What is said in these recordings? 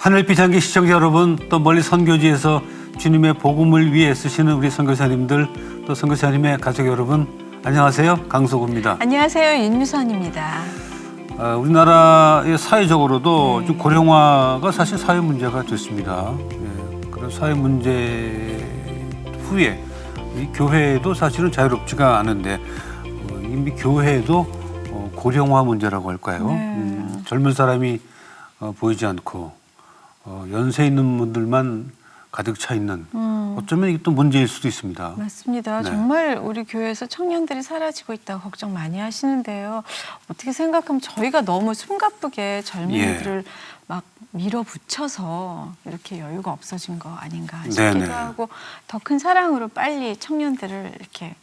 하늘빛 향기 시청자 여러분, 또 멀리 선교지에서 주님의 복음을 위해 쓰시는 우리 선교사님들, 또 선교사님의 가족 여러분, 안녕하세요. 강석우입니다. 안녕하세요. 윤유선입니다. 우리나라의 사회적으로도 좀 고령화가 사실 사회 문제가 됐습니다. 그런 사회 문제 후에 이 교회도 사실은 자유롭지가 않은데 이미 교회도 고령화 문제라고 할까요? 젊은 사람이 보이지 않고 연세 있는 분들만 가득 차 있는 어쩌면 이게 또 문제일 수도 있습니다. 맞습니다. 네. 정말 우리 교회에서 청년들이 사라지고 있다고 걱정 많이 하시는데요. 어떻게 생각하면 저희가 너무 숨가쁘게 젊은이들을 막 밀어붙여서 이렇게 여유가 없어진 거 아닌가 싶기도 네네. 하고 더 큰 사랑으로 빨리 청년들을 이렇게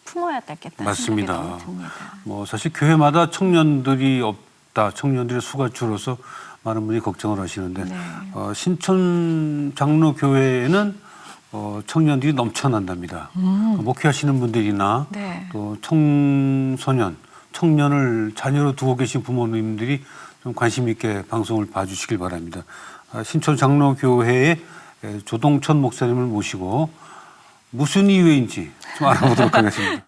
품어야 되겠다 맞습니다. 생각이 너무 듭니다. 뭐 사실 교회마다 청년들이 없다, 청년들의 수가 줄어서 많은 분이 걱정을 하시는데 네. 신촌 장로교회에는 청년들이 넘쳐난답니다. 목회하시는 분들이나 네. 또 청소년, 청년을 자녀로 두고 계신 부모님들이 좀 관심 있게 방송을 봐주시길 바랍니다. 신촌 장로교회의 조동천 목사님을 모시고 무슨 이유인지 좀 알아보도록 하겠습니다.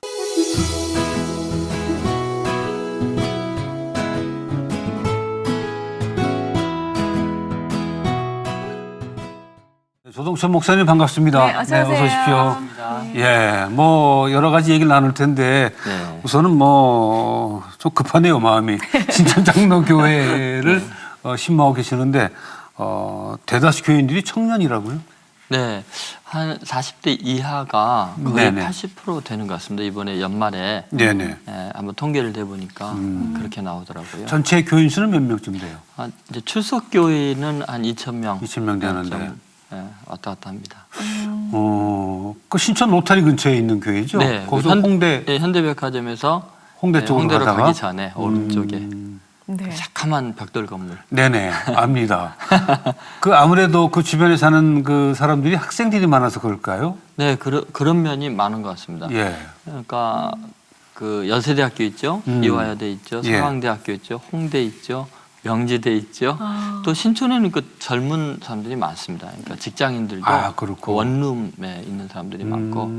조동천 목사님 반갑습니다. 네, 어서 오세요. 어서 오십시오. 예, 뭐 여러 가지 얘기를 나눌 텐데 네. 우선은 뭐 좀 급하네요 마음이. 신촌 장로교회를 신망하고 계시는데 대다수 교인들이 청년이라고요? 네, 한 40대 이하가 거의 네네. 80% 되는 것 같습니다. 이번에 연말에 네네. 한번 통계를 내보니까 그렇게 나오더라고요. 전체 교인 수는 몇 명쯤 돼요? 이제 출석 교인은 한 2,000명, 2,000명 되는데. 왔다 갔다 합니다. 그 신촌 로타리 근처에 있는 교회죠? 네, 거기서 홍대 현대백화점에서 홍대 쪽으로 홍대로 가다가 가기 전에 오른쪽에 네. 새카만 벽돌 건물. 네네, 압니다. 그 아무래도 그 주변에 사는 그 사람들이 학생들이 많아서 그럴까요? 네, 그런 면이 많은 것 같습니다. 예. 그러니까 그 연세대학교 있죠, 이화여대 있죠, 예. 서강대학교 있죠, 홍대 있죠, 명지대 있죠. 또 신촌에는 그 젊은 사람들이 많습니다. 그러니까 직장인들도 그렇고. 그 원룸에 있는 사람들이 많고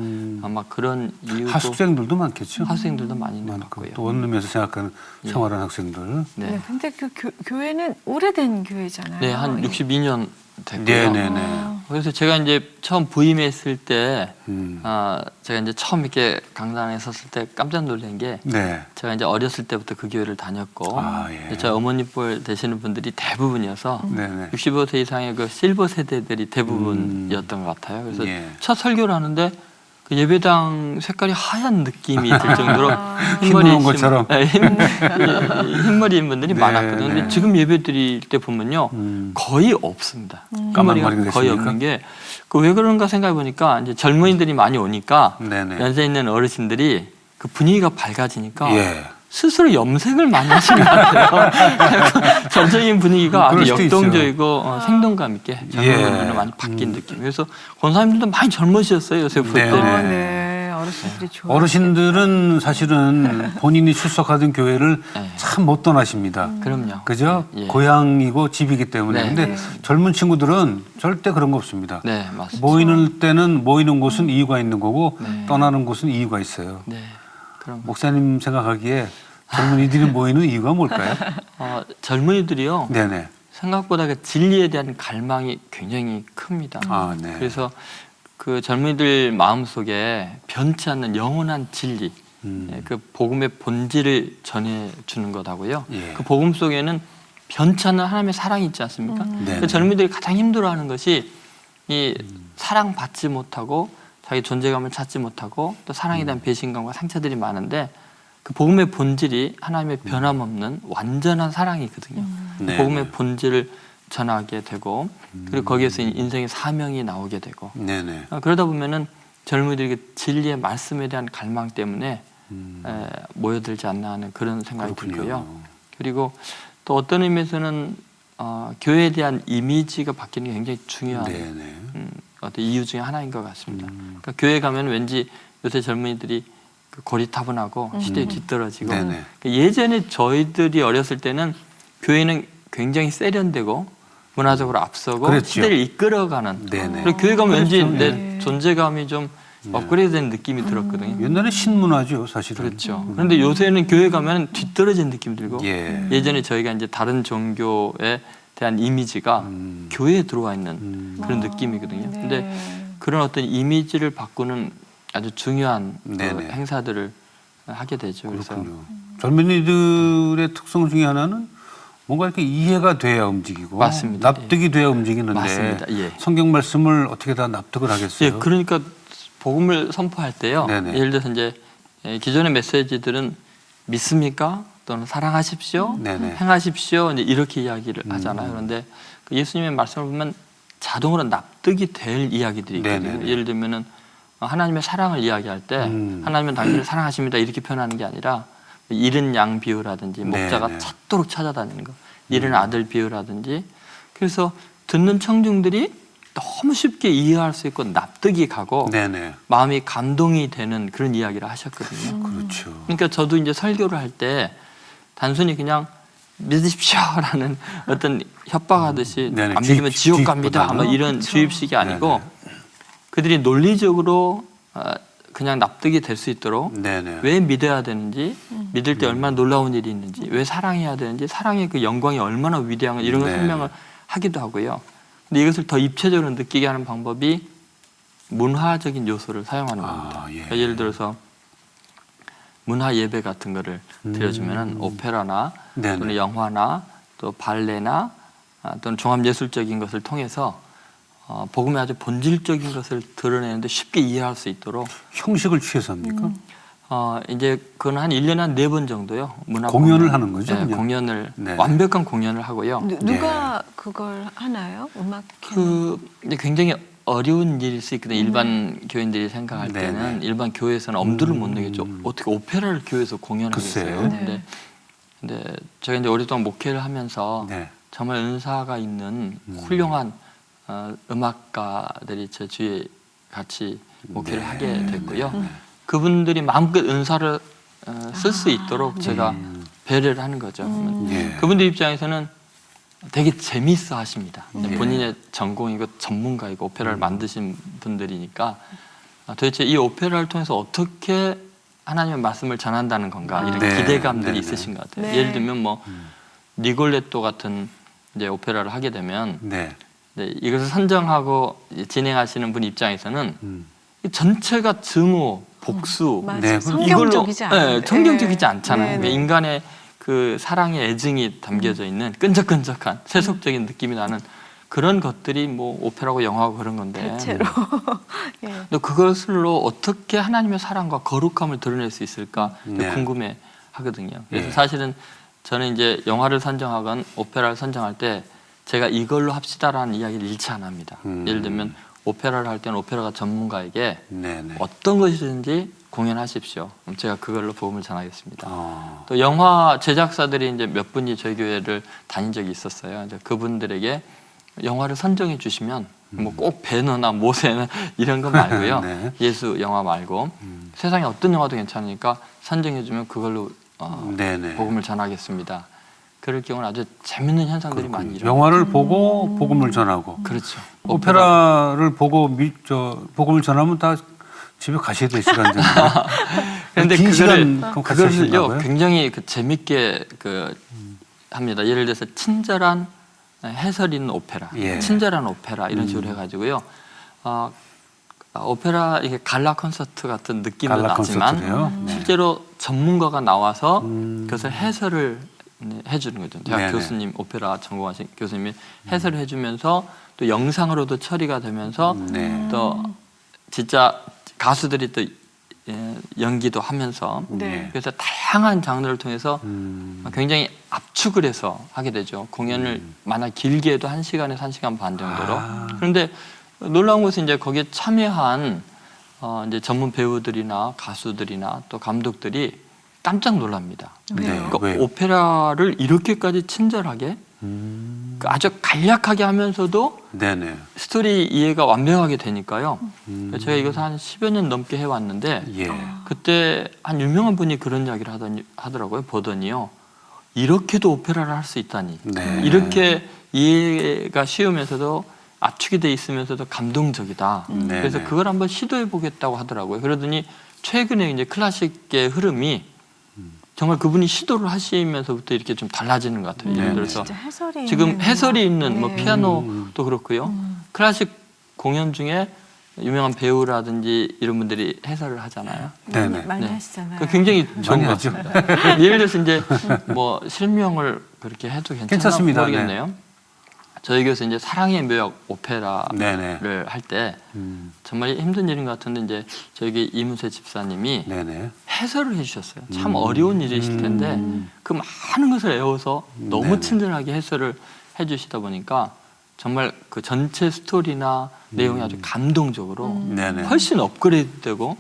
아마 그런 이유도 하숙생들도 많겠죠? 학생들도 많이 있는 것 많고 같고요. 또 원룸에서 생각하는 생활하는 학생들. 네. 네, 근데 그 교회는 오래된 교회잖아요. 네, 한 62년 됐고요. 네네네. 그래서 제가 이제 처음 부임했을 때, 음. 제가 이제 처음 이렇게 강단에 섰을 때 깜짝 놀란 게, 네. 제가 이제 어렸을 때부터 그 교회를 다녔고, 예. 저희 어머니뻘 되시는 분들이 대부분이어서 네네. 65세 이상의 그 실버 세대들이 대부분이었던 것 같아요. 그래서 예. 첫 설교를 하는데 그 예배당 색깔이 하얀 느낌이 들 정도로 흰 것처럼. 흰머리인 분들이 네, 많았거든요. 근데 네. 지금 예배 드릴 때 보면요, 거의 없습니다. 까만 흰머리가 머리가 거의 됐습니까? 없는 게, 그 왜 그런가 생각해 보니까 이제 젊은이들이 많이 오니까 네네. 연세 있는 어르신들이 그 분위기가 밝아지니까 예. 스스로 염색을 많이 하시는 것 같아요. 전체적인 분위기가 그럴 아주 수도 역동적이고 생동감 있게 젊은 예. 분들로 많이 바뀐 느낌. 그래서 권사님들도 많이 젊으셨어요, 요새 볼 네, 때. 네. 네. 어르신들이 좋아. 어르신들은 사실은 본인이 출석하던 교회를 네. 참 못 떠나십니다. 그럼요. 그죠? 예. 고향이고 집이기 때문에. 네, 근데 그렇습니다. 젊은 친구들은 절대 그런 거 없습니다. 네, 맞습니다. 모이는 때는 모이는 곳은 이유가 있는 거고 네. 떠나는 곳은 이유가 있어요. 네, 그럼 목사님 생각하기에 젊은이들이 모이는 이유가 뭘까요? 젊은이들이요. 네네. 생각보다 그 진리에 대한 갈망이 굉장히 큽니다. 네. 그래서 그 젊은이들 마음속에 변치 않는 영원한 진리, 그 복음의 본질을 전해주는 것하고요. 예. 그 복음 속에는 변치 않는 하나님의 사랑이 있지 않습니까? 네네. 그 젊은이들이 가장 힘들어하는 것이 이 사랑받지 못하고 자기 존재감을 찾지 못하고 또 사랑에 대한 배신감과 상처들이 많은데, 그 복음의 본질이 하나님의 변함없는 완전한 사랑이거든요. 네. 복음의 본질을 전하게 되고, 그리고 거기에서 인생의 사명이 나오게 되고, 네네. 그러다 보면은 젊은이들이 그 진리의 말씀에 대한 갈망 때문에 모여들지 않나 하는 그런 생각이 그렇군요. 들고요. 그리고 또 어떤 의미에서는 교회에 대한 이미지가 바뀌는 게 굉장히 중요한 네네. 어떤 이유 중에 하나인 것 같습니다. 그러니까 교회 가면 왠지 요새 젊은이들이 그 고리타분하고 시대에 뒤떨어지고, 네네. 그러니까 예전에 저희들이 어렸을 때는 교회는 굉장히 세련되고 문화적으로 앞서고 그랬죠. 시대를 이끌어가는. 네네. 그리고 교회 가면 왠지 그랬죠. 내 네. 존재감이 좀 업그레이드된 느낌이 들었거든요. 옛날에 신문화죠, 사실은. 그렇죠. 그런데 요새는 교회 가면 뒤떨어진 느낌이 들고 예. 예전에 저희가 이제 다른 종교에 대한 이미지가 교회에 들어와 있는 그런 느낌이거든요. 네. 근데 그런 어떤 이미지를 바꾸는 아주 중요한 그 네네. 행사들을 하게 되죠. 그래서 그렇군요. 젊은이들의 특성 중에 하나는 뭔가 이렇게 이해가 돼야 움직이고 맞습니다. 납득이 돼야 움직이는데 맞습니다. 예. 성경 말씀을 어떻게 다 납득을 하겠어요? 예, 그러니까 복음을 선포할 때요. 네네. 예를 들어서 이제 기존의 메시지들은 믿습니까? 또는 사랑하십시오, 네네. 행하십시오, 이제 이렇게 이야기를 하잖아요. 그런데 그 예수님의 말씀을 보면 자동으로 납득이 될 이야기들이 있거든요. 네네네. 예를 들면은 하나님의 사랑을 이야기할 때 하나님은 당신을 사랑하십니다 이렇게 표현하는 게 아니라 잃은 양 비유라든지 목자가 네네. 찾도록 찾아다니는 거, 잃은 아들 비유라든지. 그래서 듣는 청중들이 너무 쉽게 이해할 수 있고 납득이 가고 네네. 마음이 감동이 되는 그런 이야기를 하셨거든요. 그렇죠. 그러니까 저도 이제 설교를 할 때 단순히 그냥 믿으십시오라는 어떤 협박하듯이 네네. 안 믿으면 지옥 갑니다. 주입보다는. 뭐 이런 그렇죠. 주입식이 아니고 그들이 논리적으로 그냥 납득이 될 수 있도록 네네. 왜 믿어야 되는지, 믿을 때 얼마나 놀라운 일이 있는지, 왜 사랑해야 되는지, 사랑의 그 영광이 얼마나 위대한 이런 걸 네. 설명을 하기도 하고요. 근데 이것을 더 입체적으로 느끼게 하는 방법이 문화적인 요소를 사용하는 겁니다. 예. 그러니까 예를 들어서 문화 예배 같은 거를 드려주면은 오페라나 네네. 또는 영화나 또 발레나 또는 종합예술적인 것을 통해서 복음의 아주 본질적인 것을 드러내는데 쉽게 이해할 수 있도록 형식을 취해서 합니까? 이제 그건 한 1년에 한 4번 정도요. 문화 공연을 하는 거죠, 네, 그냥? 공연을 네. 완벽한 공연을 하고요. 누가 그걸 하나요? 음악 이제 굉장히 어려운 일일 수 있거든요. 일반 교인들이 생각할 네네. 때는 일반 교회에서는 엄두를 못 내겠죠. 어떻게 오페라를 교회에서 공연하겠어요? 글쎄요. 네. 근데 제가 이제 오랫동안 목회를 하면서 네. 정말 은사가 있는 훌륭한 음악가들이 제 주위에 같이 목회를 네. 하게 됐고요. 그분들이 마음껏 은사를 쓸 수 있도록 제가 배려를 하는 거죠. 예. 그분들 입장에서는 되게 재미있어 하십니다. 예. 본인의 전공이고 전문가이고 오페라를 만드신 분들이니까 도대체 이 오페라를 통해서 어떻게 하나님의 말씀을 전한다는 건가 이런 네. 기대감들이 네네. 있으신 것 같아요. 네. 예를 들면 뭐 니골레토 같은 이제 오페라를 하게 되면 네. 이것을 선정하고 진행하시는 분 입장에서는 음. 이 전체가 증오, 복수 맞아요. 네, 성경적이지 않아요. 네, 성경적이지 않잖아요. 네, 네. 그러니까 인간의 그 사랑의 애증이 담겨져 있는 끈적끈적한 세속적인 느낌이 나는 그런 것들이 뭐 오페라고 영화고 그런 건데 대체로. 예. 근데 그것으로 어떻게 하나님의 사랑과 거룩함을 드러낼 수 있을까 네. 궁금해 하거든요. 그래서 네. 사실은 저는 이제 영화를 선정하건 오페라를 선정할 때 제가 이걸로 합시다라는 이야기를 일치 안 합니다. 예를 들면 오페라를 할 때는 오페라가 전문가에게 네네. 어떤 것이든지 공연하십시오. 그럼 제가 그걸로 복음을 전하겠습니다. 아. 또 영화 제작사들이 이제 몇 분이 저희 교회를 다닌 적이 있었어요. 이제 그분들에게 영화를 선정해 주시면 뭐 꼭 배너나 모세나 이런 거 말고요. 네. 예수 영화 말고 세상에 어떤 영화도 괜찮으니까 선정해 주면 그걸로 네네. 복음을 전하겠습니다. 그럴 경우는 아주 재밌는 현상들이 많이 일어나요. 영화를 보고 복음을 전하고 그렇죠. 오페라를 보고 복음을 전하면 다 집에 가셔야 될 시간인데. 그런데 긴 시간 그거를 그럼 같이 하시나 그거를요 봐요? 굉장히 재밌게 합니다. 예를 들어서 친절한 해설 있는 오페라, 예. 친절한 오페라 이런 식으로 해가지고요. 오페라 이게 갈라 콘서트 같은 느낌도 갈라 나지만 콘서트래요? 네. 실제로 전문가가 나와서 그것을 해설을 해주는 거죠. 대학 네네. 교수님, 오페라 전공하신 교수님이 해설을 해주면서 또 영상으로도 처리가 되면서 네. 또 진짜 가수들이 또 연기도 하면서 네. 그래서 다양한 장르를 통해서 굉장히 압축을 해서 하게 되죠. 공연을 만약 길게 해도 1시간에서 1시간 반 정도로. 그런데 놀라운 것은 이제 거기에 참여한 이제 전문 배우들이나 가수들이나 또 감독들이 깜짝 놀랍니다. 네. 그러니까 왜요? 오페라를 이렇게까지 친절하게 아주 간략하게 하면서도 네네. 스토리 이해가 완벽하게 되니까요. 제가 이것을 한 10여 년 넘게 해왔는데 예. 그때 한 유명한 분이 그런 이야기를 하더라고요. 보더니요. 이렇게도 오페라를 할 수 있다니. 네. 이렇게 이해가 쉬우면서도 압축이 돼 있으면서도 감동적이다. 그래서 그걸 한번 시도해 보겠다고 하더라고요. 그러더니 최근에 이제 클래식의 흐름이 정말 그분이 시도를 하시면서부터 이렇게 좀 달라지는 것 같아요. 예를 들어서 진짜 해설이 지금 있는 해설이 거. 있는 뭐 네. 피아노도 그렇고요. 클래식 공연 중에 유명한 배우라든지 이런 분들이 해설을 하잖아요. 네네. 많이 네. 하시잖아요. 그 굉장히 좋은 많이 것 하죠. 같습니다. 예를 들어서 이제 뭐 실명을 그렇게 해도 괜찮나 괜찮습니다. 모르겠네요. 저희 교회에서 이제 사랑의 묘약 오페라를 네네. 할 때 정말 힘든 일인 것 같은데 이제 저기 이문세 집사님이 네네. 해설을 해주셨어요. 참 어려운 일이실 텐데 그 많은 것을 외워서 너무 네네. 친절하게 해설을 해주시다 보니까 정말 그 전체 스토리나 내용이 아주 감동적으로 네네. 훨씬 업그레이드되고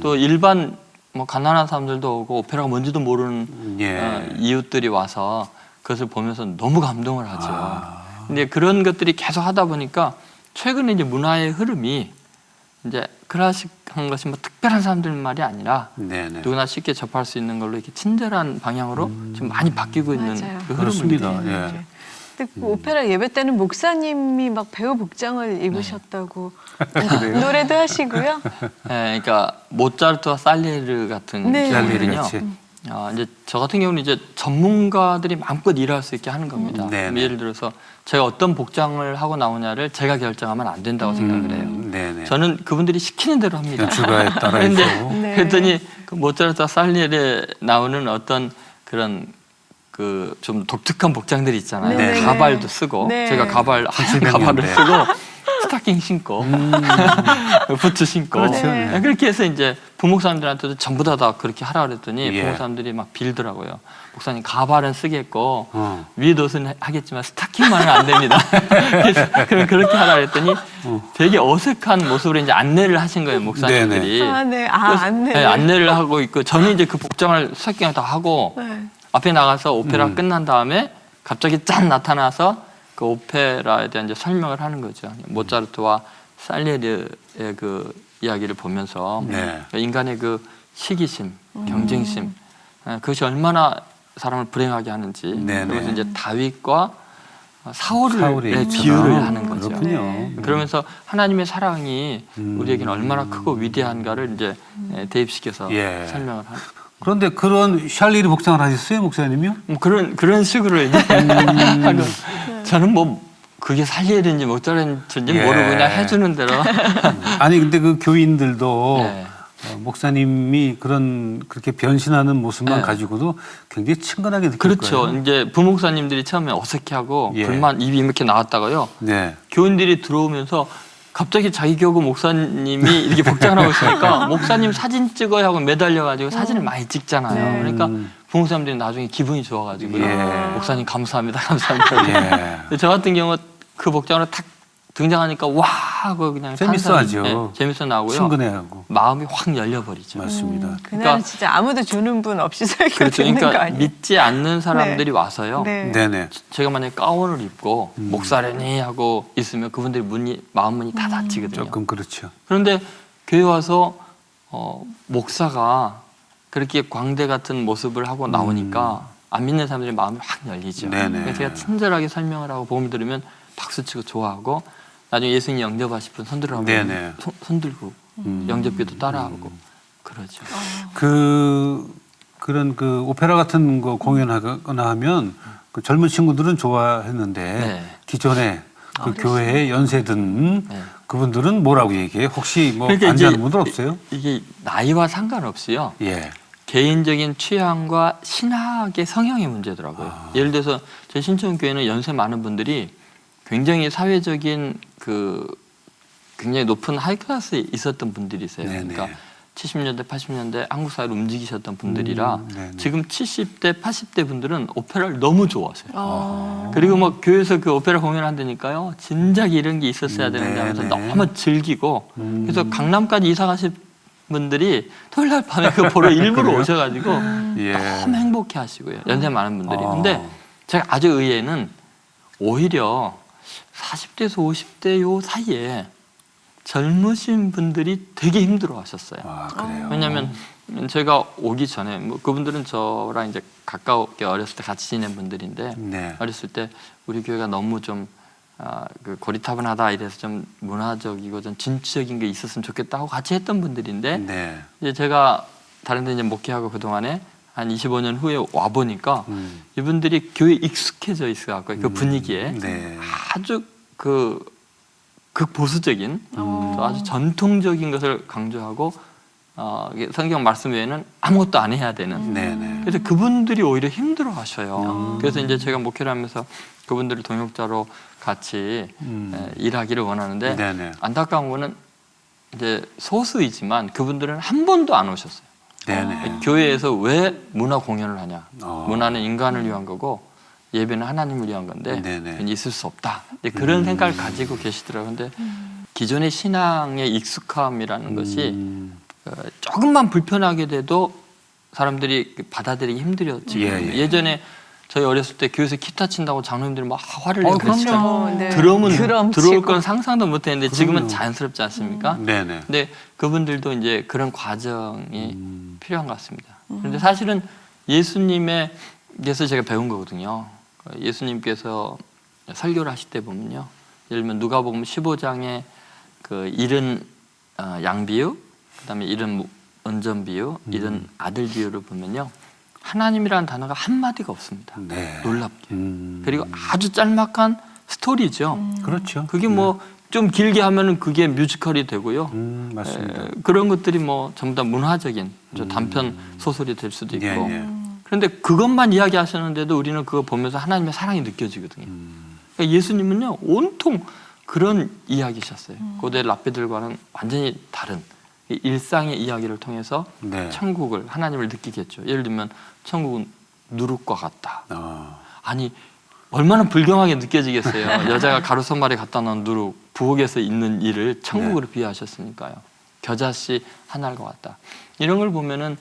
또 일반 뭐 가난한 사람들도 오고 오페라가 뭔지도 모르는 예. 이웃들이 와서 그것을 보면서 너무 감동을 하죠. 근데 그런 것들이 계속 하다 보니까 최근에 이제 문화의 흐름이 이제 클래식한 것이 뭐 특별한 사람들 말이 아니라 네네. 누구나 쉽게 접할 수 있는 걸로 이렇게 친절한 방향으로 지금 많이 바뀌고 있는 맞아요. 그 흐름을 그렇습니다. 느끼는 예. 거죠. 근데 그 오페라 예배 때는 목사님이 막 배우 복장을 입으셨다고 노래도 하시고요. 네, 그러니까 모차르트와 살리에르 같은 네. 경우는요. 같이. 이제 저 같은 경우는 이제 전문가들이 마음껏 일할 수 있게 하는 겁니다. 네네. 예를 들어서 제가 어떤 복장을 하고 나오냐를 제가 결정하면 안 된다고 생각을 해요. 네네. 저는 그분들이 시키는 대로 합니다. 연출가에 따라 근데 해서. 네. 그랬더니 그 모차르트와 살리에르에 나오는 어떤 그런 그 좀 독특한 복장들이 있잖아요. 네. 가발도 쓰고 네. 제가 하얀 70 가발을 년대. 쓰고 스타킹 신고 부츠 신고 그렇죠. 네. 그렇게 해서 이제 부목사님들한테도 전부 다 그렇게 하라 그랬더니 예. 부목사님들이 막 빌더라고요. 목사님 가발은 쓰겠고 어. 위에 옷은 하겠지만 스타킹만은 안 됩니다. 그래서 그럼 그렇게 하라 그랬더니 되게 어색한 모습으로 이제 안내를 하신 거예요 목사님들이. 아, 네. 그래서, 안내. 네, 안내를 하고 있고 저는 이제 그 복장을 스타킹을 다 하고 네. 앞에 나가서 오페라 끝난 다음에 갑자기 짠 나타나서 그 오페라에 대한 이제 설명을 하는 거죠. 모차르트와 살리에르의 그 이야기를 보면서 네. 인간의 그 시기심, 경쟁심 그것이 얼마나 사람을 불행하게 하는지 네네. 그래서 이제 다윗과 사울의 사울의 비유를 하는 거죠. 그렇군요. 네. 그러면서 하나님의 사랑이 우리에게는 얼마나 크고 위대한가를 이제 대입시켜서 예. 설명을 하는. 그런데 그런 샬리르 복장을 하셨어요, 목사님이요? 뭐 그런 식으로 이제 하고 저는 뭐 그게 살리에르인지 모차르트인지 예. 모르고 그냥 해주는 대로 아니 근데 그 교인들도 네. 목사님이 그렇게 변신하는 모습만 네. 가지고도 굉장히 친근하게 느낄 그렇죠. 거예요. 이제 부목사님들이 처음에 어색해하고 예. 불만 입이 이렇게 나왔다가요. 네. 교인들이 들어오면서 갑자기 자기 교구 목사님이 이렇게 복장을 하고 있으니까 목사님 사진 찍어야 하고 매달려가지고 사진을 많이 찍잖아요. 네. 그러니까 부목사님들이 나중에 기분이 좋아가지고요. 예. 목사님 감사합니다, 감사합니다. 예. 근데 저 같은 경우 그 복장으로 탁 등장하니까 와 하고 그냥 재밌어하죠. 네, 재밌어 나오고요. 친근해하고. 마음이 확 열려버리죠. 맞습니다. 그날은 그러니까- 진짜 아무도 주는 분 없이 설교 그렇죠. 듣는 거 그러니까 아니에요? 믿지 않는 사람들이 와서요. 네. 네네. 제가 만약에 가운을 입고 목사래니 하고 있으면 그분들이 마음 문이 다 닫히거든요. 조금 그렇죠. 그런데 교회 와서 목사가 그렇게 광대 같은 모습을 하고 나오니까 안 믿는 사람들이 마음이 확 열리죠. 네네. 그래서 제가 친절하게 설명을 하고 복음 들으면 박수치고 좋아하고 나중에 예수님 영접하실 분 손들어보면 네네. 손 들고 영접기도 따라하고 그러죠. 그런 그 오페라 같은 거 공연하거나 하면 그 젊은 친구들은 좋아했는데 네. 기존에 그 교회에 연세든 네. 그분들은 뭐라고 얘기해요? 혹시 뭐 그러니까 안 이제 자는 분들 없어요? 이게 나이와 상관없이요. 예. 개인적인 취향과 신학의 성향의 문제더라고요. 예를 들어서 저희 신천교회는 연세 많은 분들이 굉장히 사회적인 그 굉장히 높은 하이클래스에 있었던 분들이세요. 네네. 그러니까 70년대, 80년대 한국 사회를 움직이셨던 분들이라 네네. 지금 70대, 80대 분들은 오페라를 너무 좋아하세요. 어. 그리고 뭐 교회에서 그 오페라 공연을 한다니까요. 진작 이런 게 있었어야 되는데 하면서 네네. 너무 즐기고 그래서 강남까지 이사 가신 분들이 토요일 날 밤에 그거 보러 일부러 오셔가지고 예. 너무 행복해 하시고요. 연세 많은 분들이. 어. 근데 제가 아주 의외는 오히려 40대에서 50대 요 사이에 젊으신 분들이 되게 힘들어하셨어요. 아, 그래요. 왜냐하면 제가 오기 전에 뭐 그분들은 저랑 이제 가까웠게 어렸을 때 같이 지낸 분들인데 네. 어렸을 때 우리 교회가 너무 좀 그 고리타분하다 이래서 좀 문화적이고 좀 진취적인 게 있었으면 좋겠다 하고 같이 했던 분들인데 네. 이제 제가 다른 데 이제 목회하고 그동안에 한 25년 후에 와 보니까 이분들이 교회에 익숙해져 있어 갖고 그 분위기에 네. 아주 그 극보수적인 아주 전통적인 것을 강조하고 이게 성경 말씀 외에는 아무것도 안 해야 되는. 네네. 그래서 그분들이 오히려 힘들어하셔요. 그래서 이제 제가 목회를 하면서 그분들을 동역자로 같이 일하기를 원하는데 네네. 안타까운 거는 이제 소수이지만 그분들은 한 번도 안 오셨어요. 네네. 교회에서 왜 문화 공연을 하냐? 어. 문화는 인간을 위한 거고 예배는 하나님을 위한 건데 네네. 있을 수 없다. 그런 생각을 가지고 계시더라고요. 근데 기존의 신앙의 익숙함이라는 것이 조금만 불편하게 돼도 사람들이 받아들이기 힘들었지. 예전에 저희 어렸을 때 교회에서 기타 친다고 장로님들이 막 화를 내고 그랬죠. 그럼요. 네. 드럼은 드럼 들어올 치고. 건 상상도 못했는데 지금은 그럼요. 자연스럽지 않습니까? 네네. 근데 그분들도 이제 그런 과정이 필요한 것 같습니다. 그런데 사실은 예수님에게서 제가 배운 거거든요. 예수님께서 설교를 하실 때 보면요. 예를 들면 누가복음 15장에 그 잃은 양 비유, 그다음에 잃은 은전 비유, 잃은 아들 비유를 보면요. 하나님이라는 단어가 한 마디가 없습니다. 네. 놀랍게. 그리고 아주 짤막한 스토리죠. 그렇죠. 그게 뭐 좀 길게 하면은 그게 뮤지컬이 되고요. 맞습니다. 그런 것들이 뭐 전부 다 문화적인 단편 소설이 될 수도 있고. 예, 예. 그런데 그것만 이야기하셨는데도 우리는 그거 보면서 하나님의 사랑이 느껴지거든요. 그러니까 예수님은요 온통 그런 이야기셨어요. 고대 랍비들과는 완전히 다른 이 일상의 이야기를 통해서 네. 천국을 하나님을 느끼겠죠. 예를 들면 천국은 누룩과 같다. 아니 얼마나 불경하게 느껴지겠어요. 여자가 가로선말에 갖다 놓은 누룩 부엌에서 있는 일을 천국으로 비유하셨으니까요. 겨자씨 하나과 같다. 이런 걸 보면은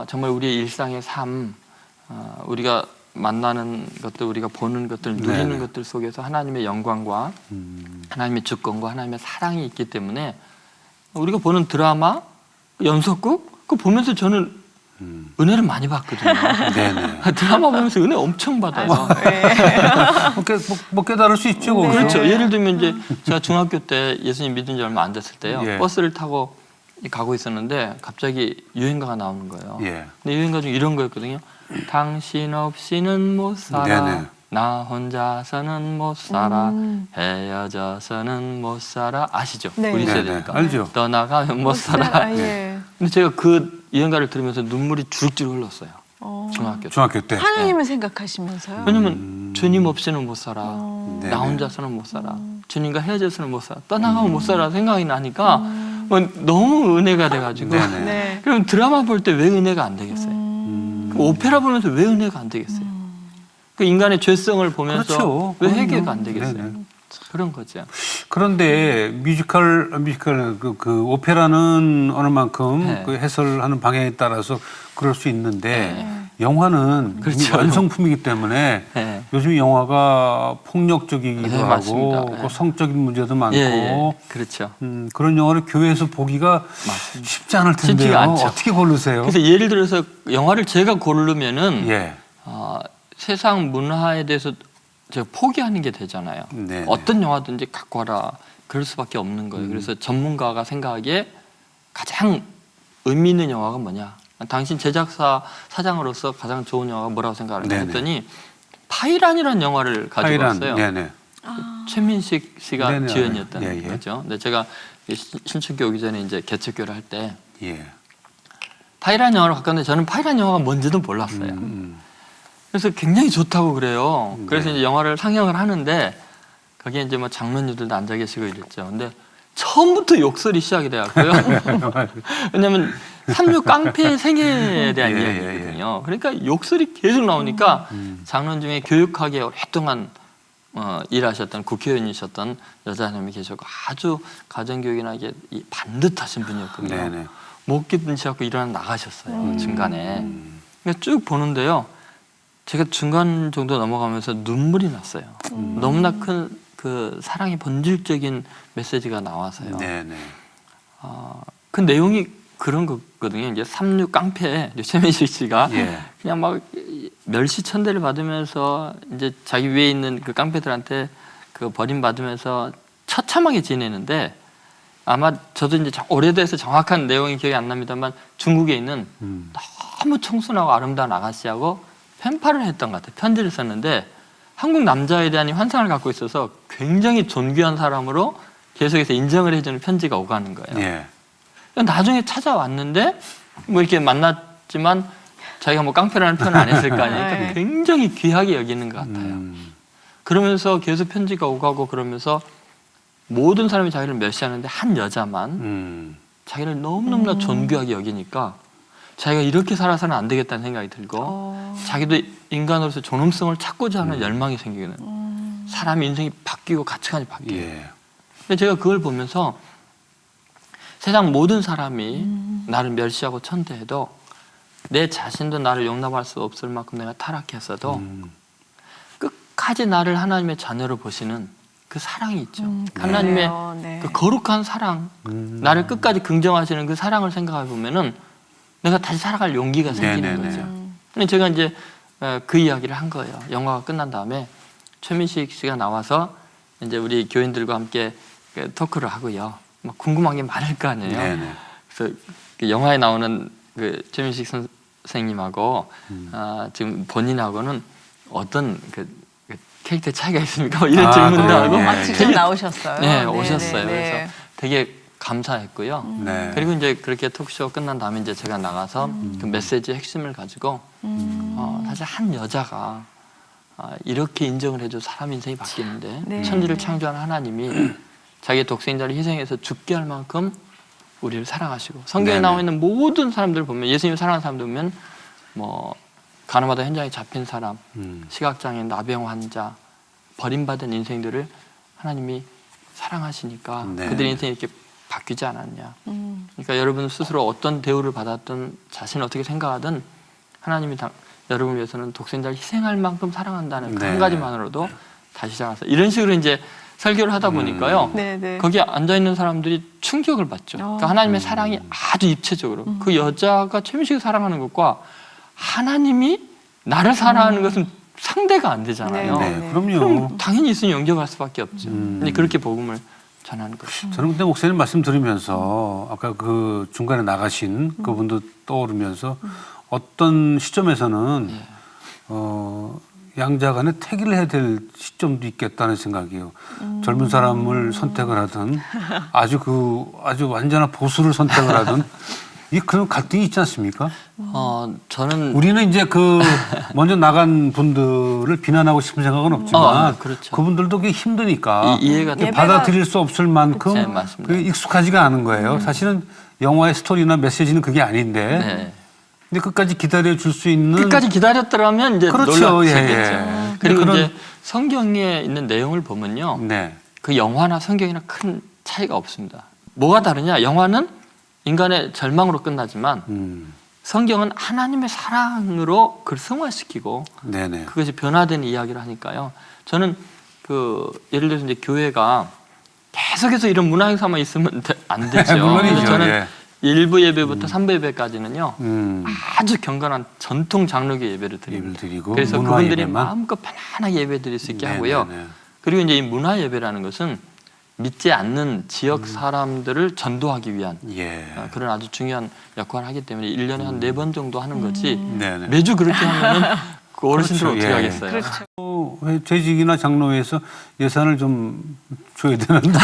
정말 우리의 일상의 삶, 우리가 만나는 것들, 우리가 보는 것들, 누리는 네네. 것들 속에서 하나님의 영광과 하나님의 주권과 하나님의 사랑이 있기 때문에 우리가 보는 드라마, 연속극 그거 보면서 저는 은혜를 많이 받거든요. 네네. 드라마 보면서 은혜 엄청 받아요. 뭐 깨달을 수 있죠. 거기서. 그렇죠. 예를 들면 이제 제가 중학교 때 예수님 믿은 지 얼마 안 됐을 때요. 예. 버스를 타고 가고 있었는데 갑자기 유행가가 나오는 거예요. 예. 근데 유행가 중 이런 거였거든요. 당신 없이는 못 살아. 네네. 나 혼자서는 못 살아. 헤어져서는 못 살아. 아시죠? 네. 우리 네네. 세대니까. 알죠. 떠나가면 못 살아. 예. 근데 제가 그 유행가를 들으면서 눈물이 주룩주룩 흘렀어요. 중학교 때. 중학교 때. 하나님을 생각하시면서요. 왜냐면 주님 없이는 못 살아. 네네. 나 혼자서는 못 살아. 주님과 헤어져서는 못 살아. 떠나가면 못 살아 생각이 나니까 뭐 너무 은혜가 돼가지고. 네네. 네. 그럼 드라마 볼 때 왜 은혜가 안 되겠어요? 그 오페라 보면서 왜 은혜가 안 되겠어요? 그 인간의 죄성을 보면서 그렇죠. 왜 그럼요. 회개가 안 되겠어요? 네네. 그런 거죠. 그런데 뮤지컬 그 오페라는 어느 만큼 네. 그 해설하는 방향에 따라서 그럴 수 있는데 네. 영화는 이미 그렇죠. 완성품이기 때문에 네. 요즘 영화가 폭력적이기도 네, 하고 맞습니다. 네. 그 성적인 문제도 많고 예, 그렇죠. 그런 영화를 교회에서 보기가 맞습니다. 쉽지 않을 텐데요. 쉽지가 않죠. 어떻게 고르세요? 그래서 예를 들어서 영화를 제가 고르면은 예. 세상 문화에 대해서 제가 포기하는 게 되잖아요. 네네. 어떤 영화든지 갖고 와라. 그럴 수밖에 없는 거예요. 그래서 전문가가 생각하기에 가장 의미 있는 영화가 뭐냐. 당신 제작사 사장으로서 가장 좋은 영화가 뭐라고 생각하는가 네네. 했더니 파이란이라는 영화를 가지고 파이란. 왔어요. 네네. 최민식 씨가 네네. 주연이었던 예, 예. 거죠. 근데 제가 신춘교 오기 전에 이제 개척교를 할 때 예. 파이란 영화를 갖고 왔는데 저는 파이란 영화가 뭔지도 몰랐어요. 그래서 굉장히 좋다고 그래요. 그래서 네. 이제 영화를 상영을 하는데 거기에 이제 뭐 장로님들도 앉아 계시고 이랬죠. 근데 처음부터 욕설이 시작이 돼갖고요. 왜냐하면 삼류 깡패 생애에 대한 예, 이야기거든요. 그러니까 욕설이 계속 나오니까 장로님 중에 교육학에 오랫동안 일하셨던 국회의원이셨던 여자님이 계셨고 아주 가정교육이나 이게 반듯하신 분이었거든요. 네네. 못 견디셔서 일어나 나가셨어요. 중간에. 그러니까 쭉 보는데요. 제가 중간 정도 넘어가면서 눈물이 났어요. 너무나 큰 그 사랑의 본질적인 메시지가 나와서요. 네네. 그 내용이 그런 거거든요. 이제 36 깡패 최민식 씨가 예. 그냥 막 멸시천대를 받으면서 이제 자기 위에 있는 그 깡패들한테 그 버림받으면서 처참하게 지내는데 아마 저도 이제 오래돼서 정확한 내용이 기억이 안 납니다만 중국에 있는 너무 청순하고 아름다운 아가씨하고 펜팔을 했던 것 같아요. 편지를 썼는데 한국 남자에 대한 환상을 갖고 있어서 굉장히 존귀한 사람으로 계속해서 인정을 해주는 편지가 오가는 거예요. 예. 나중에 찾아왔는데 뭐 이렇게 만났지만 자기가 뭐 깡패라는 표현을 안 했을 거 아니에요. 그러니까 네. 굉장히 귀하게 여기는 것 같아요. 그러면서 계속 편지가 오가고 그러면서 모든 사람이 자기를 멸시하는데 한 여자만 자기를 너무너무나 존귀하게 여기니까 자기가 이렇게 살아서는 안 되겠다는 생각이 들고 자기도 인간으로서 존엄성을 찾고자 하는 열망이 생기는 사람의 인생이 바뀌고 가치관이 바뀌어요. 예. 근데 제가 그걸 보면서 세상 모든 사람이 나를 멸시하고 천대해도 내 자신도 나를 용납할 수 없을 만큼 내가 타락했어도 끝까지 나를 하나님의 자녀로 보시는 그 사랑이 있죠. 하나님의 네. 그 거룩한 사랑, 나를 끝까지 긍정하시는 그 사랑을 생각해 보면은 내가 다시 살아갈 용기가 생기는 네네네. 거죠. 근데 제가 이제 그 이야기를 한 거예요. 영화가 끝난 다음에 최민식 씨가 나와서 이제 우리 교인들과 함께 그 토크를 하고요. 막 궁금한 게 많을 거 아니에요. 네네. 그래서 그 영화에 나오는 그 최민식 선생님하고 지금 본인하고는 어떤 그 캐릭터 차이가 있습니까? 뭐 이런 질문도 그래요? 하고 예, 직접 되게- 나오셨어요. 네, 네, 오셨어요. 네, 네. 그래서 되게 감사했고요. 네. 그리고 이제 그렇게 토크쇼가 끝난 다음에 이제 제가 나가서 그 메시지의 핵심을 가지고 사실 한 여자가 이렇게 인정을 해줘 사람 인생이 바뀌는데 네. 천지를 창조한 하나님이 자기의 독생자를 희생해서 죽게 할 만큼 우리를 사랑하시고 성경에 네네. 나와 있는 모든 사람들 보면 예수님을 사랑하는 사람들 보면 뭐 가나마다 현장에 잡힌 사람, 시각장애인, 나병 환자, 버림받은 인생들을 하나님이 사랑하시니까 네. 그들의 인생이 이렇게 바뀌지 않았냐. 그러니까 여러분 스스로 어떤 대우를 받았든 자신을 어떻게 생각하든 하나님이 여러분을 위해서는 독생자를 희생할 만큼 사랑한다는 그 네. 한 가지만으로도 다시 시작하서 이런 식으로 이제 설교를 하다 보니까요. 네, 네. 거기에 앉아 있는 사람들이 충격을 받죠. 그러니까 하나님의 사랑이 아주 입체적으로 그 여자가 최민식을 사랑하는 것과 하나님이 나를 사랑하는 것은 상대가 안 되잖아요. 네, 네, 그럼요. 그럼 당연히 있으니 연결할 수밖에 없죠. 근데 그렇게 복음을 전하는 거죠. 저는 근데 목사님 말씀 들으면서 아까 그 중간에 나가신 그분도 떠오르면서 어떤 시점에서는 양자 간에 태기를 해야 될 시점도 있겠다는 생각이에요. 젊은 사람을 선택을 하든 아주 완전한 보수를 선택을 하든 이 그런 갈등이 있지 않습니까? 저는 우리는 이제 그 먼저 나간 분들을 비난하고 싶은 생각은 없지만 그렇죠. 그분들도 그게 힘드니까 이해가 그게 예배가- 받아들일 수 없을 만큼 네, 맞습니다. 그게 익숙하지가 않은 거예요. 사실은 영화의 스토리나 메시지는 그게 아닌데 네. 근데 끝까지 기다려 줄 수 있는 끝까지 기다렸더라면 이제 그렇죠. 놀랍겠죠. 예. 그리고 그런- 이제 성경에 있는 내용을 보면요. 네. 그 영화나 성경이나 큰 차이가 없습니다. 뭐가 다르냐? 영화는 인간의 절망으로 끝나지만 성경은 하나님의 사랑으로 그걸 승화시키고 네네. 그것이 변화된 이야기를 하니까요. 저는 그 예를 들어서 이제 교회가 계속해서 이런 문화 행사만 있으면 안 되죠. 물론이죠. 그래서 저는 예. 1부 예배부터 3부 예배까지는요. 음. 아주 경건한 전통 장로교 예배를 드립니다. 예배를 드리고 그래서 문화 그분들이 예배만? 마음껏 편안하게 예배 드릴 수 있게 네네네. 하고요. 그리고 이제 이 문화 예배라는 것은 믿지 않는 지역 사람들을 전도하기 위한 예. 그런 아주 중요한 역할을 하기 때문에 1년에 한 4번 정도 하는 거지 네네. 매주 그렇게 하면은 그 어르신들 그렇죠. 어떻게 예. 하겠어요? 그렇죠. 재직이나 장로회에서 예산을 좀 줘야 되는데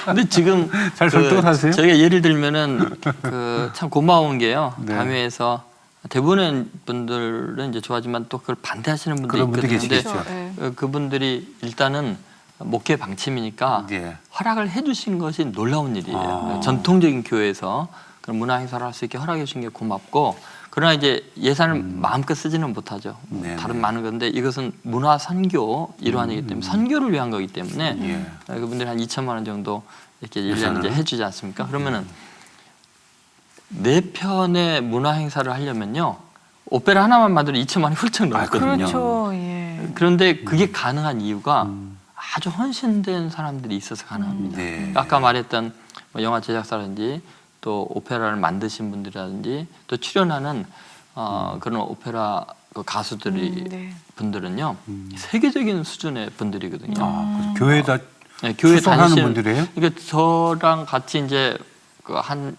근데 지금 잘 설득을 하세요? 저희가 예를 들면은 그 참 고마운 게요. 네. 담회에서 대부분의 분들은 이제 좋아하지만 또 그걸 반대하시는 분도 그런 분도 있거든요. 근데 계시겠죠. 네. 그분들이 일단은 목회 방침이니까 예. 허락을 해주신 것이 놀라운 일이에요. 아. 전통적인 교회에서 그런 문화 행사를 할 수 있게 허락해 주신 게 고맙고 그러나 이제 예산을 마음껏 쓰지는 못하죠. 네네. 다른 많은 건데 이것은 문화 선교 일환이기 때문에 선교를 위한 거기 때문에 예. 그분들이 한 2천만 원 정도 이렇게 1년에 예산을? 이제 해주지 않습니까? 그러면은 네 편의 문화 행사를 하려면요 오페라 하나만 만들어 2천만 원이 훌쩍 넘었거든요. 그렇죠. 예. 그런데 그게 가능한 이유가 아주 헌신된 사람들이 있어서 가능합니다. 네. 아까 말했던 뭐 영화 제작사라든지 또 오페라를 만드신 분들이라든지 또 출연하는 그런 오페라 그 가수들이 네. 분들은요 세계적인 수준의 분들이거든요. 아, 그래서 교회에다 네, 교회 출석하는 다니시는 분들이에요? 그러니까 저랑 같이 이제 그 한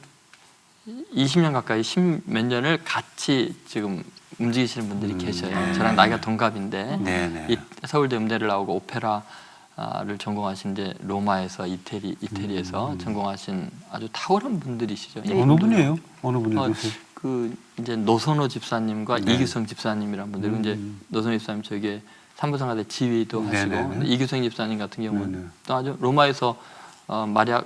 20년 가까이 10몇 년을 같이 지금 움직이시는 분들이 계셔요. 저랑 나이가 동갑인데 네네. 이 서울대 음대를 나오고 오페라를 전공하신 이제 로마에서 이태리에서 전공하신 아주 탁월한 분들이시죠. 어느 분이에요? 어느 분이세요? 그 이제 노선호 집사님과 네. 이규성 집사님이란 분들 이제 노선호 집사님 저게 삼부상가대 지휘도 하시고 네네네. 이규성 집사님 같은 경우는 네네. 또 아주 로마에서 마리아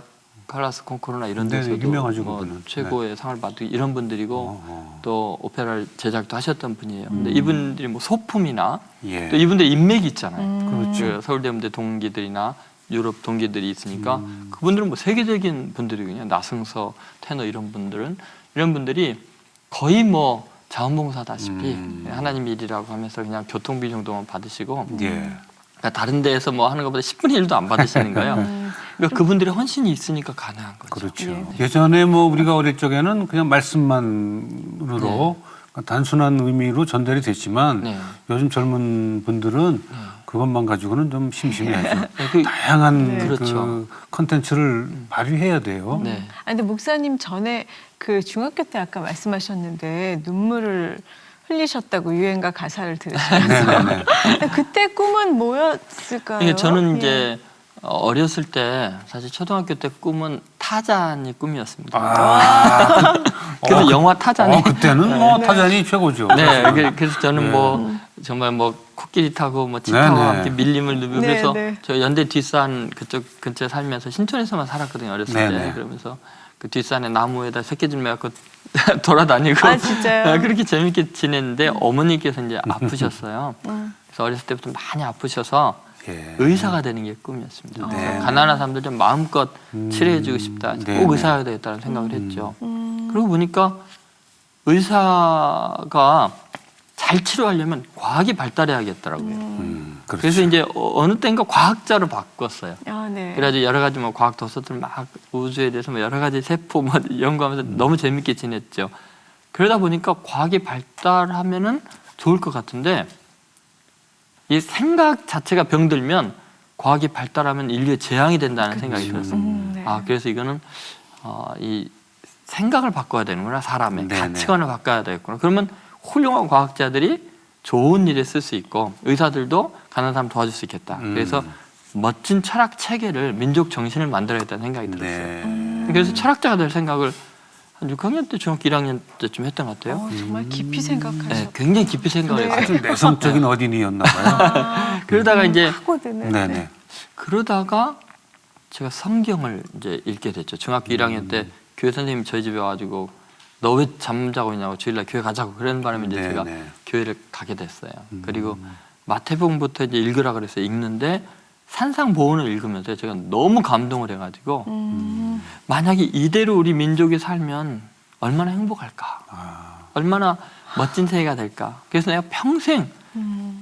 칼라스 콩쿠르나 이런 네네, 데서도 유명하죠, 뭐 그분은. 최고의 상을 받고 이런 분들이고 어허. 또 오페라를 제작도 하셨던 분이에요. 근데 이분들이 뭐 소품이나 예. 또 이분들 인맥이 있잖아요. 그렇죠. 그 서울대 음대 동기들이나 유럽 동기들이 있으니까 그분들은 뭐 세계적인 분들이거든요. 나승서, 테너 이런 분들이 거의 뭐 자원봉사다시피 하나님 일이라고 하면서 그냥 교통비 정도만 받으시고 예. 그러니까 다른 데에서 뭐 하는 것보다 10분의 1도 안 받으시는 거예요. 그러니까 그분들의 헌신이 있으니까 가능한 거죠. 그렇죠. 예전에 뭐 우리가 어릴 적에는 그냥 말씀만으로 단순한 의미로 전달이 됐지만 네. 요즘 젊은 분들은 그것만 가지고는 좀 심심해하죠. 그- 다양한 네. 그렇죠. 그 컨텐츠를 발휘해야 돼요. 네. 아 근데 목사님 전에 그 중학교 때 아까 말씀하셨는데 눈물을 흘리셨다고 유행가 가사를 들으시면서 네네네. 그때 꿈은 뭐였을까요? 그러니까 저는 예. 이제 어렸을 때 사실 초등학교 때 꿈은 타잔이 꿈이었습니다. 아, 그래서 영화 타잔이 그때는 뭐 타잔이 최고죠. 네, 그래서 저는 뭐 정말 뭐 코끼리 타고 뭐 집하고 네네. 함께 밀림을 누비고 네, 그래서 네. 저 연대 뒷산 그쪽 근처에 살면서 신촌에서만 살았거든요 어렸을 때. 네네. 그러면서 그 뒷산에 나무에다 새끼줄 매갖고 돌아다니고 아, 진짜요? 그렇게 재밌게 지냈는데 어머니께서 이제 아프셨어요. 그래서 어렸을 때부터 많이 아프셔서 예. 의사가 되는 게 꿈이었습니다. 네. 그래서 가난한 사람들 좀 마음껏 치료해주고 싶다. 네, 꼭 네. 의사가 되겠다는 생각을 했죠. 그러고 보니까 의사가 잘 치료하려면 과학이 발달해야겠더라고요. 그렇죠. 그래서 이제 어느 때인가 과학자로 바꿨어요. 아, 네. 그래가지고 여러 가지 뭐 과학 도서들 막 우주에 대해서 뭐 여러 가지 세포 뭐 연구하면서 너무 재밌게 지냈죠. 그러다 보니까 과학이 발달하면은 좋을 것 같은데 이 생각 자체가 병들면 과학이 발달하면 인류의 재앙이 된다는 생각이 들었어요. 네. 아 그래서 이거는 이 생각을 바꿔야 되는구나 사람의 네네. 가치관을 바꿔야 되겠구나. 그러면 훌륭한 과학자들이 좋은 일에 쓸 수 있고 의사들도 가난한 사람 도와줄 수 있겠다. 그래서 멋진 철학 체계를 민족 정신을 만들어야겠다는 생각이 들었어요. 네. 그래서 철학자가 될 생각을 한 6학년 때 중학교 1학년 때쯤 했던 것 같아요. 정말 깊이 네, 생각하셨고 굉장히 깊이 생각을 했어요. 아주 내성적인 어린이였나 봐요. 그러다가 이제 하거든요. 네네. 그러다가 제가 성경을 이제 읽게 됐죠. 중학교 1학년 때 교회 선생님이 저희 집에 와가지고 너 왜 잠자고 있냐고 주일날 교회 가자고 그런 바람에 이제 네네. 제가 교회를 가게 됐어요. 그리고 마태복음부터 이제 읽으라 그래서 읽는데 산상보훈을 읽으면서 제가 너무 감동을 해가지고 만약에 이대로 우리 민족이 살면 얼마나 행복할까, 얼마나 멋진 세계가 될까. 그래서 내가 평생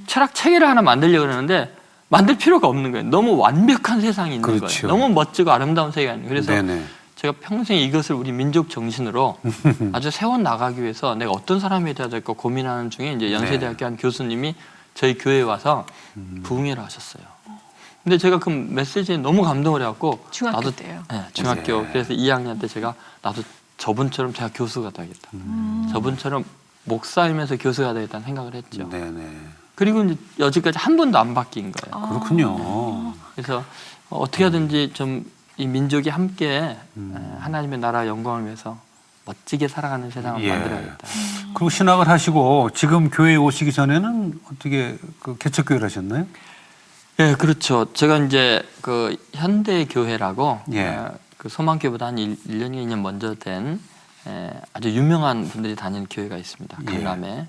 철학 체계를 하나 만들려고 그러는데 만들 필요가 없는 거예요. 너무 완벽한 세상이 있는 그렇죠. 거예요. 너무 멋지고 아름다운 세계가 있는 거예요. 그래서 네네. 제가 평생 이것을 우리 민족 정신으로 아주 세워 나가기 위해서 내가 어떤 사람이 돼야 될까 고민하는 중에 이제 연세대학교 한 교수님이 저희 교회에 와서 부흥회를 하셨어요. 근데 제가 그 메시지에 너무 감동을 해갖고 중학교 나도 때요? 네, 중학교 네. 그래서 2학년 때 제가 나도 저분처럼 제가 교수가 되겠다. 저분처럼 목사이면서 교수가 되겠다는 생각을 했죠. 네네. 그리고 이제 여지까지 한 번도 안 바뀐 거예요. 그렇군요. 그래서 어떻게 하든지 좀 이 민족이 함께 하나님의 나라 영광을 위해서 멋지게 살아가는 세상을 예. 만들어야겠다. 그리고 신학을 하시고 지금 교회에 오시기 전에는 어떻게 그 개척교회를 하셨나요? 예, 그렇죠. 제가 이제 그 현대교회라고 예. 그 소망교회보다 한 1년, 2년 먼저 된 아주 유명한 분들이 다니는 교회가 있습니다. 강남에.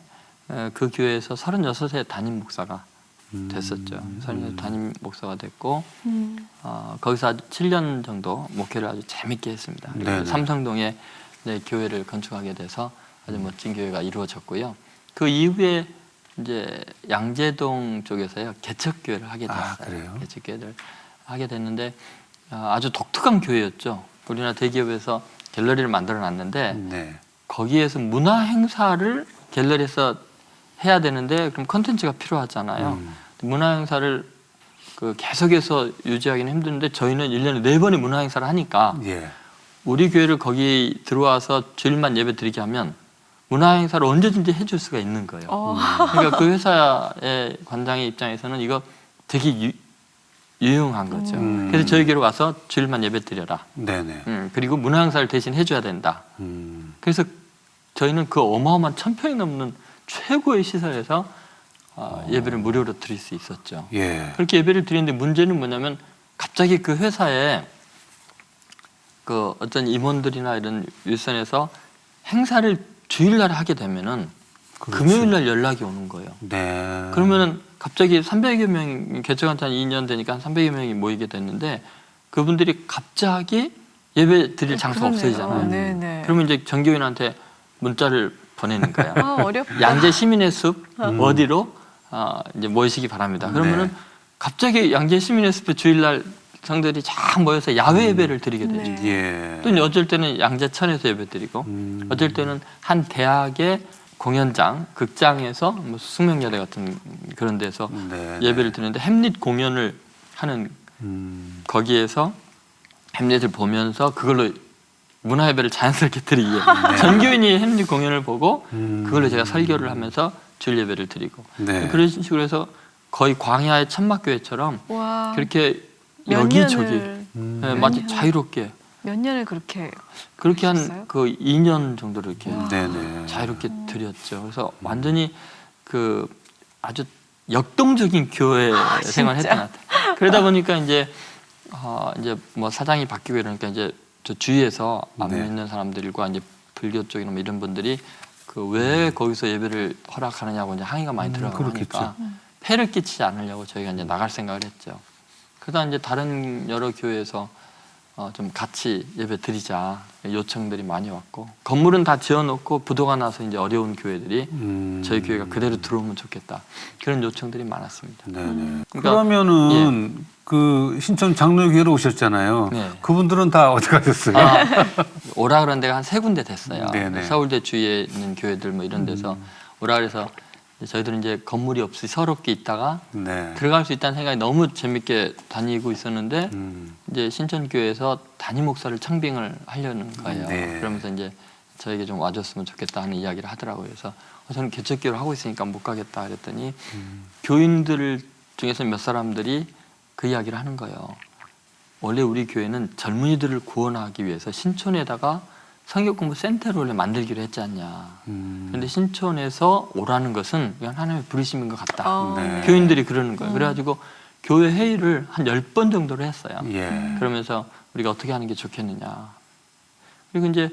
그 교회에서 36세 담임 목사가 됐었죠. 36세 담임 목사가 됐고 거기서 아주 7년 정도 목회를 아주 재밌게 했습니다. 그리고 네네. 삼성동에 교회를 건축하게 돼서 아주 멋진 교회가 이루어졌고요. 그 이후에 이제 양재동 쪽에서요 개척교회를 하게 됐어요. 아, 그래요? 개척교회를 하게 됐는데 아주 독특한 교회였죠. 우리나라 대기업에서 갤러리를 만들어놨는데 네. 거기에서 문화 행사를 갤러리에서 해야 되는데 그럼 컨텐츠가 필요하잖아요. 문화 행사를 계속해서 유지하기는 힘드는데 저희는 1년에 4번의 문화 행사를 하니까 예. 우리 교회를 거기 들어와서 주일만 예배 드리게 하면 문화 행사를 언제든지 해줄 수가 있는 거예요. 그러니까 그 회사의 관장의 입장에서는 이거 되게 유용한 거죠. 그래서 저희 교회로 와서 주일만 예배 드려라. 네네. 그리고 문화 행사를 대신 해줘야 된다. 그래서 저희는 그 어마어마한 1000평이 넘는 최고의 시설에서 예배를 무료로 드릴 수 있었죠. 예. 그렇게 예배를 드리는데 문제는 뭐냐면 갑자기 그 회사에 그 어떤 임원들이나 이런 윗선에서 행사를 주일날 하게 되면은 그렇지. 금요일날 연락이 오는 거예요. 네. 그러면은 갑자기 300여 명 개척한 지 한 2년 되니까 한 300여 명이 모이게 됐는데 그분들이 갑자기 예배 드릴 장소가 그러네요. 없어지잖아요. 네네. 그러면 이제 전교인한테 문자를 보내는 거예요. 어렵다. 양재 시민의 숲 어디로 이제 모이시기 바랍니다. 그러면은 네. 갑자기 양재 시민의 숲에 주일날 성들이 쫙 모여서 야외 예배를 드리게 되죠. 네. 예. 또 어쩔 때는 양재천에서 예배 드리고 어쩔 때는 한 대학의 공연장, 극장에서 뭐 숙명여대 같은 그런 데서 네. 예배를 드리는데 햄릿 공연을 하는 거기에서 햄릿을 보면서 그걸로 문화 예배를 자연스럽게 드리기 위해 전교인이 햄릿 공연을 보고 그걸로 제가 설교를 하면서 주일 예배를 드리고 네. 그런 식으로 해서 거의 광야의 천막교회처럼 와. 그렇게 몇 여기저기 년을 네, 마치 년을- 자유롭게 몇 년을 그렇게 그렇게 한 하셨어요? 그 2년 정도를 이렇게 네네. 자유롭게 드렸죠. 그래서 완전히 그 아주 역동적인 교회 생활을 했던 것 같아요. 그러다 보니까 이제 뭐 사장이 바뀌고 이러니까 이제 저 주위에서 안 네. 믿는 사람들과 이제 불교 쪽이나 뭐 이런 분들이 그 왜 거기서 예배를 허락하느냐고 이제 항의가 많이 들어가니까 그렇겠죠. 폐를 끼치지 않으려고 저희가 이제 나갈 생각을 했죠. 그러다 이제 다른 여러 교회에서 좀 같이 예배 드리자 요청들이 많이 왔고 건물은 다 지어놓고 부도가 나서 이제 어려운 교회들이 저희 교회가 그대로 들어오면 좋겠다 그런 요청들이 많았습니다. 네네. 그러니까- 그러면은 그 신천 장로교회로 오셨잖아요. 네. 그분들은 다 어디 가셨어요? 오라 그런 데가 한 3군데 됐어요. 네네. 서울대 주위에 있는 교회들 뭐 이런 데서 오라 그래서 저희들은 이제 건물이 없이 서럽게 있다가 네. 들어갈 수 있다는 생각이 너무 재밌게 다니고 있었는데 음. 이제 신천교회에서 담임 목사를 청빙을 하려는 거예요. 네. 그러면서 이제 저에게 좀 와줬으면 좋겠다 하는 이야기를 하더라고요. 그래서 저는 개척교회를 하고 있으니까 못 가겠다 그랬더니 교인들 중에서 몇 사람들이 그 이야기를 하는 거예요. 원래 우리 교회는 젊은이들을 구원하기 위해서 신촌에다가 성경공부 센터를 원래 만들기로 했지 않냐. 그런데 신촌에서 오라는 것은 그냥 하나님의 부르심인 것 같다. 네. 교인들이 그러는 거예요. 그래가지고 교회 회의를 한 10번 정도를 했어요. 예. 그러면서 우리가 어떻게 하는 게 좋겠느냐. 그리고 이제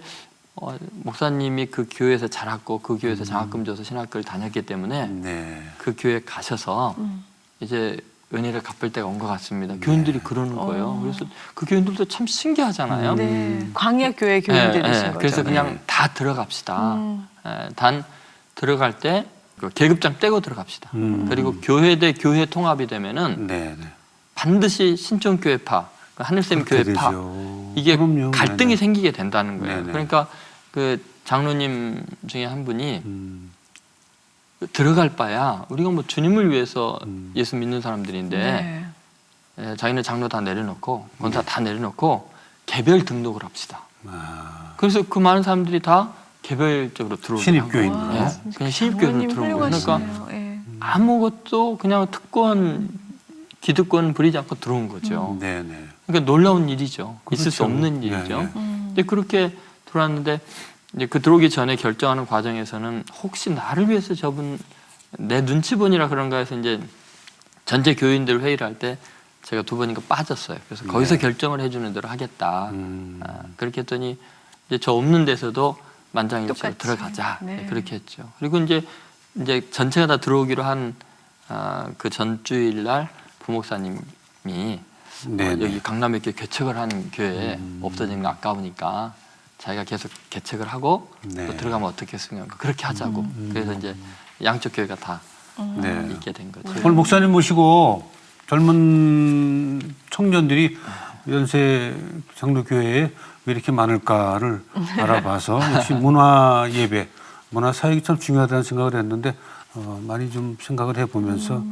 목사님이 그 교회에서 자랐고 그 교회에서 장학금 줘서 신학교를 다녔기 때문에 네. 그 교회에 가셔서 이제 은혜를 갚을 때가 온 것 같습니다. 교인들이 그러는 거예요. 그래서 그 교인들도 참 신기하잖아요. 네. 광야교회 교인들이신 거죠. 그래서 그냥 네. 다 들어갑시다. 단 들어갈 때 그 계급장 떼고 들어갑시다. 그리고 교회 대 교회 통합이 되면은 네네. 반드시 신촌교회파, 그 하늘샘 그렇게 교회파 되죠. 이게 그럼요. 갈등이 네네. 생기게 된다는 거예요. 네네. 그러니까 그 장로님 중에 한 분이 음. 들어갈 바야 우리가 뭐 주님을 위해서 예수 믿는 사람들인데 네. 자기는 장로 다 내려놓고 권사 다 내려놓고 개별 등록을 합시다. 아. 그래서 그 많은 사람들이 다 개별적으로 들어오는 신입교인으로. 거예요. 그냥 신입교인으로 들어온 거예요. 그러니까 아무것도 그냥 특권, 기득권 부리지 않고 들어온 거죠. 네네. 그러니까 놀라운 일이죠. 있을 수 그렇죠. 없는 일이죠. 네, 네. 근데 그렇게 들어왔는데 이제 그 들어오기 전에 결정하는 과정에서는 혹시 나를 위해서 저분 내 눈치 보니라 그런가 해서 이제 전체 교인들 회의를 할 때 제가 2번인가 빠졌어요. 그래서 거기서 결정을 해주는 대로 하겠다. 그렇게 했더니 이제 저 없는 데서도 만장일치로 똑같이. 들어가자. 네. 그렇게 했죠. 그리고 이제 전체가 다 들어오기로 한 그 전주일 날 부목사님이 네네. 여기 강남에 이렇게 개척을 한 교회에 없어지는 거 아까우니까 자기가 계속 개척을 하고 네. 또 들어가면 어떻겠습니까? 그렇게 하자고. 그래서 이제 양쪽 교회가 다 네. 있게 된 거죠. 오늘 목사님 모시고 젊은 청년들이 연세 장로교회에 왜 이렇게 많을까를 알아봐서 역시 문화 예배, 문화 사역이 참 중요하다는 생각을 했는데 많이 좀 생각을 해보면서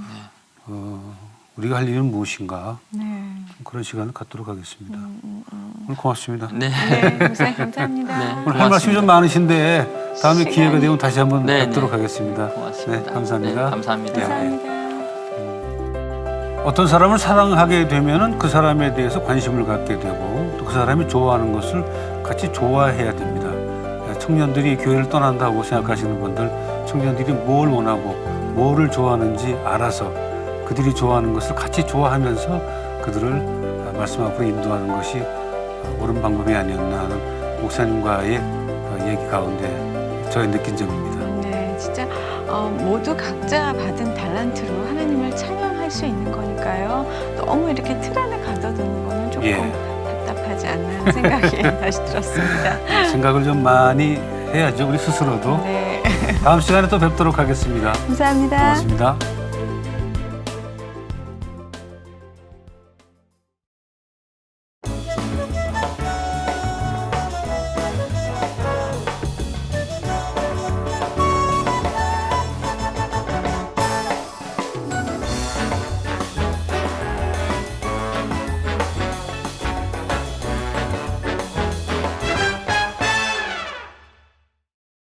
우리가 할 일은 무엇인가 네. 그런 시간을 갖도록 하겠습니다. 오늘 고맙습니다. 네. 네, 목사님 감사합니다. 네. 오늘 할 말씀이 좀 많으신데 다음에 기회가 되면 다시 한번 네, 뵙도록 네. 하겠습니다. 고맙습니다. 네, 감사합니다. 네, 감사합니다. 감사합니다. 어떤 사람을 사랑하게 되면은 그 사람에 대해서 관심을 갖게 되고 또 그 사람이 좋아하는 것을 같이 좋아해야 됩니다. 청년들이 교회를 떠난다고 생각하시는 분들, 청년들이 뭘 원하고 뭐를 좋아하는지 알아서 그들이 좋아하는 것을 같이 좋아하면서 그들을 말씀 앞으로 인도하는 것이 옳은 방법이 아니었나 하는 목사님과의 얘기 가운데 저의 느낀 점입니다. 네, 진짜 모두 각자 받은 달란트로 하나님을 찬양할 수 있는 거니까요. 너무 이렇게 틀 안에 가둬두는 거는 조금 예. 답답하지 않나 생각이 다시 들었습니다. 생각을 좀 많이 해야죠, 우리 스스로도. 네, 다음 시간에 또 뵙도록 하겠습니다. 감사합니다. 고맙습니다.